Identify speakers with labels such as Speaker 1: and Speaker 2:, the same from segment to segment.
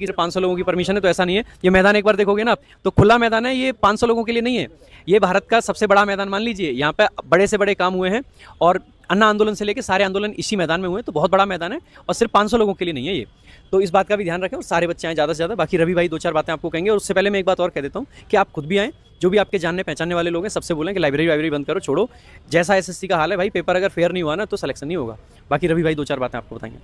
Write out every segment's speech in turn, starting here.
Speaker 1: कि 500 लोगों की परमिशन है, तो ऐसा नहीं है। ये मैदान एक बार देखोगे ना तो खुला मैदान है, ये 500 लोगों के लिए नहीं है। ये भारत का सबसे बड़ा मैदान मान लीजिए, यहाँ पे बड़े से बड़े काम हुए हैं और अन्ना आंदोलन से लेकर सारे आंदोलन इसी मैदान में हुए हैं, तो बहुत बड़ा मैदान है और सिर्फ 500 लोगों के लिए नहीं है ये। तो इस बात का भी ध्यान रखें और सारे बच्चे आए ज़्यादा से ज़्यादा। बाकी रवि भाई 2-4 बातें आपको कहेंगे, और उससे पहले मैं एक बात और कह देता हूँ कि आप खुद भी आएँ, जो भी आपके जानने पहचानने वाले लोग हैं सबसे बोलें कि लाइब्रेरी बंद करो, छोड़ो। जैसा एसएससी का हाल है भाई, पेपर अगर फेयर नहीं हुआ ना तो सिलेक्शन नहीं होगा। बाकी रवि भाई 2-4 बातें आपको बताएंगे।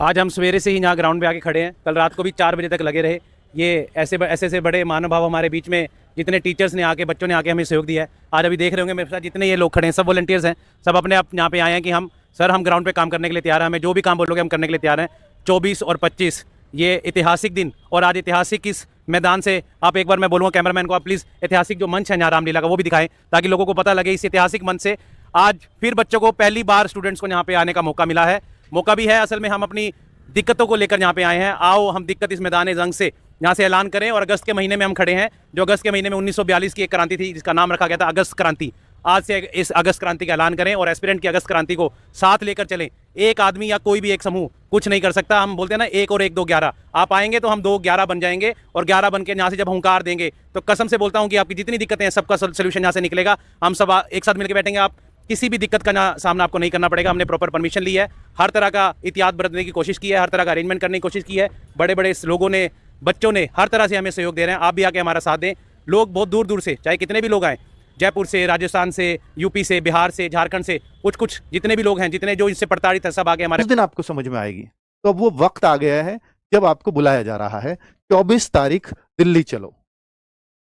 Speaker 2: आज हम सवेरे से ही यहाँ ग्राउंड पे आके खड़े हैं, कल रात को भी 4 बजे तक लगे रहे। ये ऐसे बड़े महानुभाव हमारे बीच में, जितने टीचर्स ने आके, बच्चों ने आके हमें सहयोग दिया है। आज अभी देख रहे होंगे मेरे साथ जितने ये लोग खड़े हैं, सब वॉलंटियर्स हैं, सब अपने आप यहाँ पे आए हैं कि हम सर हम ग्राउंड पे काम करने के लिए तैयार हैं, हमें जो भी काम बोलोगे हम करने के लिए तैयार हैं। 24 और 25 ये ऐतिहासिक दिन, और आज ऐतिहासिक इस मैदान से आप एक बार, मैं बोलूँगा कैमरामैन को, आप प्लीज़ ऐतिहासिक जो मंच है यहाँ रामलीला का वो भी दिखाएं, ताकि लोगों को पता लगे इस ऐतिहासिक मंच से आज फिर बच्चों को पहली बार स्टूडेंट्स को यहाँ पे आने का मौका मिला है। मौका भी है, असल में हम अपनी दिक्कतों को लेकर यहाँ पे आए हैं। आओ हम दिक्कत इस मैदान जंग से यहाँ से ऐलान करें। और अगस्त के महीने में हम खड़े हैं, जो अगस्त के महीने में 1942 की एक क्रांति थी जिसका नाम रखा गया था अगस्त क्रांति। आज से इस अगस्त क्रांति का ऐलान करें और एस्पिरेंट की अगस्त क्रांति को साथ लेकर चलें। एक आदमी या कोई भी एक समूह कुछ नहीं कर सकता। हम बोलते हैं ना 1 और 1 2 11। आप आएंगे तो हम 2 11 बन जाएंगे, और 11 बन के यहाँ से जब हुंकार देंगे तो कसम से बोलता हूँ कि आपकी जितनी दिक्कतें हैं सबका सोल्यूशन यहाँ से निकलेगा। हम सब एक साथ मिलकर बैठेंगे, आप किसी भी दिक्कत का सामना आपको नहीं करना पड़ेगा। हमने प्रॉपर परमिशन ली है, हर तरह का एहतियात बरतने की कोशिश की है, हर तरह का अरेंजमेंट करने की कोशिश की है। बड़े बड़े लोगों ने, बच्चों ने हर तरह से हमें सहयोग दे रहे हैं। आप भी आके हमारा साथ दें। लोग बहुत दूर दूर से, चाहे कितने भी लोग आए, जयपुर से, राजस्थान से, यूपी से, बिहार से, झारखंड से, कुछ जितने भी लोग हैं, जितने जो इससे प्रताड़ित है, सब आके हमारे।
Speaker 3: उस दिन आपको समझ में आएगी। तो अब वो वक्त आ गया है जब आपको बुलाया जा रहा है। 24 तारीख दिल्ली चलो।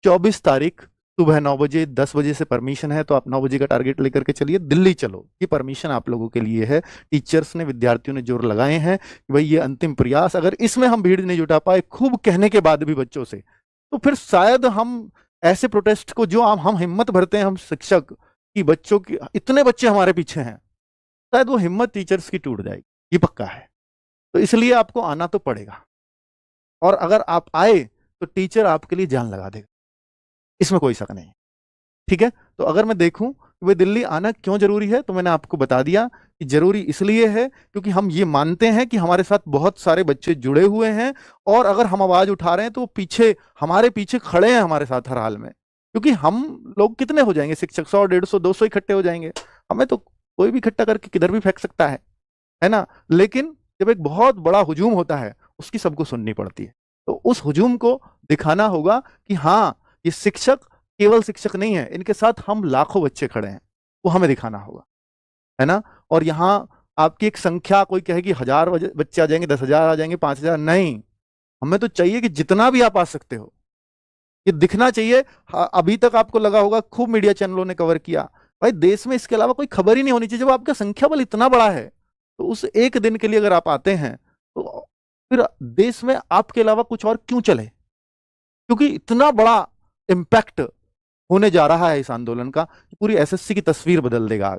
Speaker 3: 24 तारीख सुबह 9 बजे, 10 बजे से परमिशन है, तो आप 9 बजे का टारगेट लेकर के चलिए, दिल्ली चलो। ये परमिशन आप लोगों के लिए है। टीचर्स ने, विद्यार्थियों ने जोर लगाए हैं कि भाई ये अंतिम प्रयास, अगर इसमें हम भीड़ नहीं जुटा पाए खूब कहने के बाद भी बच्चों से, तो फिर शायद हम ऐसे प्रोटेस्ट को, जो हम हिम्मत भरते हैं, हम शिक्षक की, बच्चों की, इतने बच्चे हमारे पीछे हैं, शायद वो हिम्मत टीचर्स की टूट जाएगी, ये पक्का है। तो इसलिए आपको आना तो पड़ेगा, और अगर आप आए तो टीचर आपके लिए जान लगा देगा, इसमें कोई शक नहीं। ठीक है, तो अगर मैं देखूं कि वे दिल्ली आना क्यों जरूरी है, तो मैंने आपको बता दिया कि जरूरी इसलिए है क्योंकि हम ये मानते हैं कि हमारे साथ बहुत सारे बच्चे जुड़े हुए हैं, और अगर हम आवाज उठा रहे हैं तो पीछे, हमारे पीछे खड़े हैं हमारे साथ हर हाल में। क्योंकि हम लोग कितने हो जाएंगे, शिक्षक 100 150 200 इकट्ठे हो जाएंगे, हमें तो कोई भी इकट्ठा करके किधर भी फेंक सकता है ना। लेकिन जब एक बहुत बड़ा हुजूम होता है, उसकी सबको सुननी पड़ती है। तो उस हुजूम को दिखाना होगा कि हाँ, ये शिक्षक केवल शिक्षक नहीं है, इनके साथ हम लाखों बच्चे खड़े हैं, वो हमें दिखाना होगा, है ना। और यहाँ आपकी एक संख्या, कोई कहेगी 1000 बच्चे आ जाएंगे, 10,000 आ जाएंगे, 5,000, नहीं, हमें तो चाहिए कि जितना भी आप आ सकते हो, ये दिखना चाहिए। अभी तक आपको लगा होगा, खूब मीडिया चैनलों ने कवर किया, भाई देश में इसके अलावा कोई खबर ही नहीं होनी चाहिए। जब आपका संख्या बल इतना बड़ा है, तो उस एक दिन के लिए अगर आप आते हैं, तो फिर देश में आपके अलावा कुछ और क्यों चले, क्योंकि इतना बड़ा इंपैक्ट होने जा रहा है इस आंदोलन का, पूरी एसएससी की तस्वीर बदल देगा।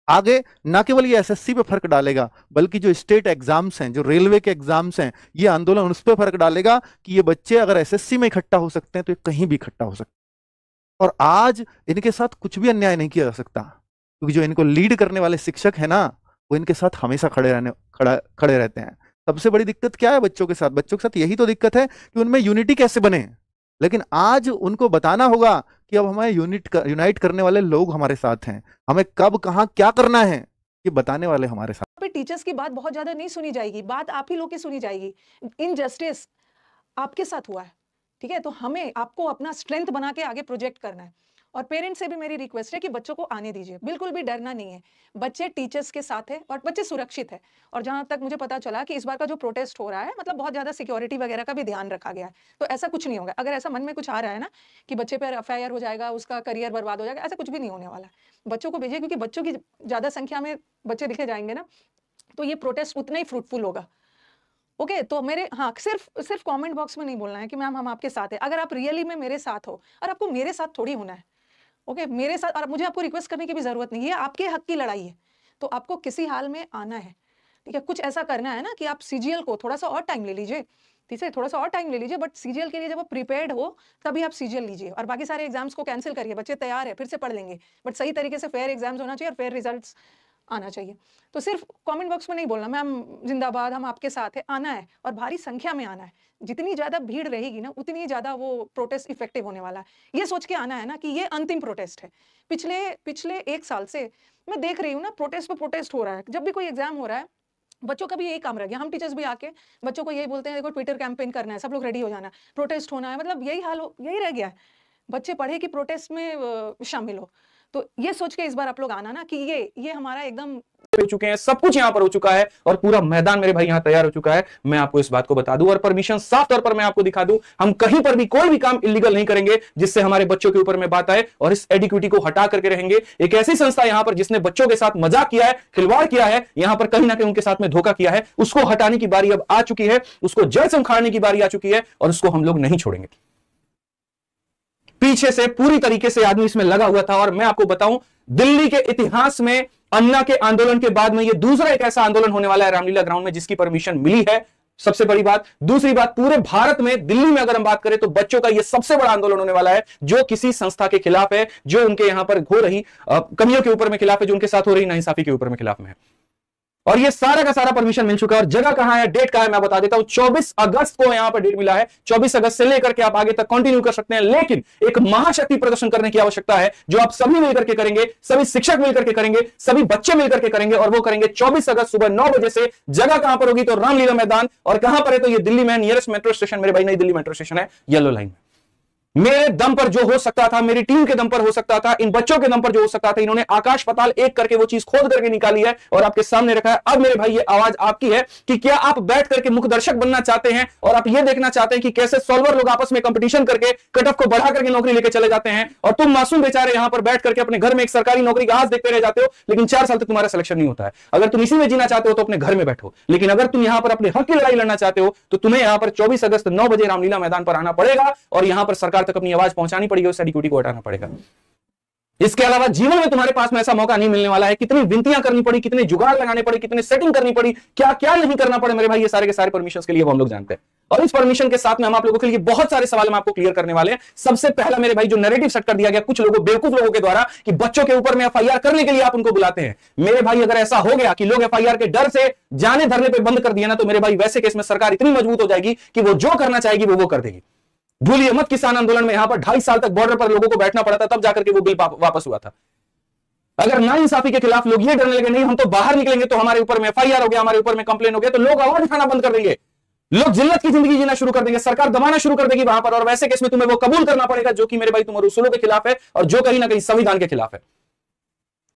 Speaker 3: आगे ना केवल ये एसएससी पे फर्क डालेगा, बल्कि जो स्टेट एग्जाम्स हैं, जो रेलवे के एग्जाम्स हैं, ये आंदोलन उस पर फर्क डालेगा कि ये बच्चे अगर एसएससी में इकट्ठा हो सकते हैं तो ये कहीं भी इकट्ठा हो सकते हैं। और आज इनके साथ कुछ भी अन्याय नहीं किया जा सकता, क्योंकि जो इनको लीड करने वाले शिक्षक है ना, वो इनके साथ हमेशा खड़े रहते हैं। सबसे बड़ी दिक्कत क्या है बच्चों के साथ? बच्चों के साथ यही तो दिक्कत है कि उनमें यूनिटी कैसे बने। लेकिन आज उनको बताना होगा कि अब हमें यूनाइट करने वाले लोग हमारे साथ हैं, हमें कब कहां क्या करना है ये बताने वाले हमारे साथ।
Speaker 4: पे टीचर्स की बात बहुत ज्यादा नहीं सुनी जाएगी, बात आप ही लोग की सुनी जाएगी। इनजस्टिस आपके साथ हुआ है, ठीक है, तो हमें आपको अपना स्ट्रेंथ बना के आगे प्रोजेक्ट करना है। और पेरेंट्स से भी मेरी रिक्वेस्ट है कि बच्चों को आने दीजिए, बिल्कुल भी डरना नहीं है। बच्चे टीचर्स के साथ है और बच्चे सुरक्षित है। और जहां तक मुझे पता चला कि इस बार का जो प्रोटेस्ट हो रहा है, मतलब बहुत ज्यादा सिक्योरिटी वगैरह का भी ध्यान रखा गया है, तो ऐसा कुछ नहीं होगा। अगर ऐसा मन में कुछ आ रहा है ना कि बच्चे पर एफआईआर हो जाएगा, उसका करियर बर्बाद हो जाएगा, ऐसा कुछ भी नहीं होने वाला है। बच्चों को भेजिए, क्योंकि बच्चों की ज्यादा संख्या में बच्चे दिखे जाएंगे ना, तो ये प्रोटेस्ट उतना ही फ्रूटफुल होगा। ओके, तो मेरे सिर्फ कमेंट बॉक्स में नहीं बोलना है कि मैम हम आपके साथ हैं। अगर आप रियली में मेरे साथ हो, और आपको मेरे साथ थोड़ी होना है, ओके, मेरे साथ, और मुझे आपको रिक्वेस्ट करने की भी जरूरत नहीं है, आपके हक की लड़ाई है, तो आपको किसी हाल में आना है, ठीक है। कुछ ऐसा करना है ना कि आप सीजीएल को थोड़ा सा और टाइम ले लीजिए, ठीक है, थोड़ा सा और टाइम ले लीजिए, बट सीजीएल के लिए जब आप प्रिपेयर्ड हो तभी आप सीजीएल लीजिए, और बाकी सारे एग्जाम्स को कैंसिल करिए। बच्चे तैयार है, फिर से पढ़ लेंगे, बट सही तरीके से फेयर एग्जाम्स होना चाहिए और फेयर रिजल्ट्स आना चाहिए। तो सिर्फ कमेंट बॉक्स में नहीं बोलना मैम जिंदाबाद, हम आपके साथ है, आना है और भारी संख्या में आना है। जितनी ज़्यादा भीड़ रहेगी ना उतनी ज़्यादा वो प्रोटेस्ट इफेक्टिव होने वाला है। ये सोच के आना है ना कि ये अंतिम प्रोटेस्ट है। पिछले 1 साल से मैं देख रही हूँ ना प्रोटेस्ट पे प्रोटेस्ट हो रहा है। जब भी कोई एग्जाम हो रहा है बच्चों का भी यही काम रह गया। हम टीचर्स भी आके बच्चों को यही बोलते हैं देखो ट्विटर कैंपेन करना है, सब लोग रेडी हो जाना है, प्रोटेस्ट होना है, मतलब यही रह गया है। बच्चे पढ़े कि प्रोटेस्ट में शामिल हो। तो ये सोच के इस बार आप लोग आना ना कि ये हमारा एकदम
Speaker 5: हो चुके हैं, सब कुछ यहां पर हो चुका है और पूरा मैदान मेरे भाई यहां तैयार हो चुका है। मैं आपको इस बात को बता दूं और परमिशन साफ तौर पर मैं आपको दिखा दूं, हम कहीं पर भी कोई भी काम इलीगल नहीं करेंगे जिससे हमारे बच्चों के ऊपर में बात आए और इस एडिक्विटी को हटा करके रहेंगे। एक ऐसी संस्था यहां पर जिसने बच्चों के साथ मजाक किया है, खिलवाड़ किया है, यहां पर कहीं ना कहीं उनके साथ में धोखा किया है, उसको हटाने की बारी अब आ चुकी है, उसको जड़ से उखाड़ने की बारी आ चुकी है और उसको हम लोग नहीं छोड़ेंगे। पीछे से पूरी तरीके से आदमी इसमें लगा हुआ था और मैं आपको बताऊं दिल्ली के इतिहास में अन्ना के आंदोलन के बाद में यह दूसरा एक ऐसा आंदोलन होने वाला है रामलीला ग्राउंड में जिसकी परमिशन मिली है। सबसे बड़ी बात। दूसरी बात, पूरे भारत में दिल्ली में अगर हम बात करें तो बच्चों का यह सबसे बड़ा आंदोलन होने वाला है जो किसी संस्था के खिलाफ है, जो उनके यहां पर हो रही कमियों के ऊपर में खिलाफ है, जो उनके साथ हो रही नाइंसाफी के ऊपर में खिलाफ में है। और ये सारा का सारा परमिशन मिल चुका है और जगह कहां है, डेट कहां है मैं बता देता हूं। 24 अगस्त को यहां पर डेट मिला है। 24 अगस्त से लेकर के आप आगे तक कंटिन्यू कर सकते हैं, लेकिन एक महाशक्ति प्रदर्शन करने की आवश्यकता है जो आप सभी मिलकर के करेंगे, सभी शिक्षक मिलकर के करेंगे, सभी बच्चे मिलकर के करेंगे और वो करेंगे 24 अगस्त सुबह 9 बजे से। जगह कहां पर होगी तो रामलीला मैदान। और कहां पर है तो ये दिल्ली में नियरेस्ट मेट्रो स्टेशन, मेरे भाई नई दिल्ली मेट्रो स्टेशन है, येलो लाइन में। मेरे दम पर जो हो सकता था, मेरी टीम के दम पर हो सकता था, इन बच्चों के दम पर जो हो सकता था, इन्होंने आकाश पाताल एक करके वो चीज खोद करके निकाली है और आपके सामने रखा है। अब मेरे भाई ये आवाज आपकी है कि क्या आप बैठ करके मुख्य दर्शक बनना चाहते हैं और आप ये देखना चाहते हैं कि कैसे सॉल्वर लोग आपस में कंपटीशन करके कट ऑफ को बढ़ा करके नौकरी लेके चले जाते हैं और तुम मासूम बेचारे यहां पर बैठ करके अपने घर में एक सरकारी नौकरी का आस देखते रह जाते हो, लेकिन 4 साल तक तुम्हारा सिलेक्शन नहीं होता है। अगर तुम इसी में जीना चाहते हो तो अपने घर में बैठो, लेकिन अगर तुम यहां पर अपने हक की लड़ाई लड़ना चाहते हो तो तुम्हें यहां पर 24 अगस्त 9 बजे रामलीला मैदान पर आना पड़ेगा और यहां पर सरकार तक अपनी आवाज पहुंचानी पड़ेगी, उस एडिक्विटी को हटाना पड़ेगा। इसके अलावा जीवन में तुम्हारे पास में ऐसा मौका नहीं मिलने वाला है। कितनी विनतियां करनी पड़ी, कितने जुगाड़ लगाने पड़े, कितने सेटिंग करनी पड़ी, क्या क्या नहीं करना पड़े मेरे भाई, ये सारे के सारे परमिशन के लिए वो हम लोग जानते हैं। और इस परमिशन के साथ में हम आप लोगों के लिए बहुत सारे सवाल हम आपको क्लियर करने वाले हैं। सबसे पहला मेरे भाई जो नैरेटिव सेट कर दिया गया कुछ लोगों, बेवकूफ लोगों के द्वारा कि बच्चों के ऊपर में एफआईआर करने के लिए आप उनको बुलाते हैं। मेरे भाई अगर ऐसा हो गया कि लोग एफआईआर के डर से जाने धरने पर बंद कर दिया ना तो मेरे भाई वैसे केस में सरकार इतनी मजबूत हो जाएगी कि वो जो करना चाहेगी वो कर देगी। भूलिए मत किसान आंदोलन में यहां पर 2.5 साल तक बॉर्डर पर लोगों को बैठना पड़ा था, तब जाकर के वो बिल वापस हुआ था। अगर नाइंसाफी के खिलाफ लोग ये डरने लगे नहीं हम तो बाहर निकलेंगे तो हमारे ऊपर में एफआईआर हो गया, हमारे ऊपर में कंप्लेन हो गया, तो लोग आवाज उठाना बंद कर देंगे, लोग जिल्लत की जिंदगी जीना शुरू कर देंगे, सरकार दबाना शुरू कर देगी वहां पर। और वैसे केस में तुम्हें वो कबूल करना पड़ेगा जो कि मेरे भाई तुम्हारे उसूलों के खिलाफ है और जो कहीं ना कहीं संविधान के खिलाफ है।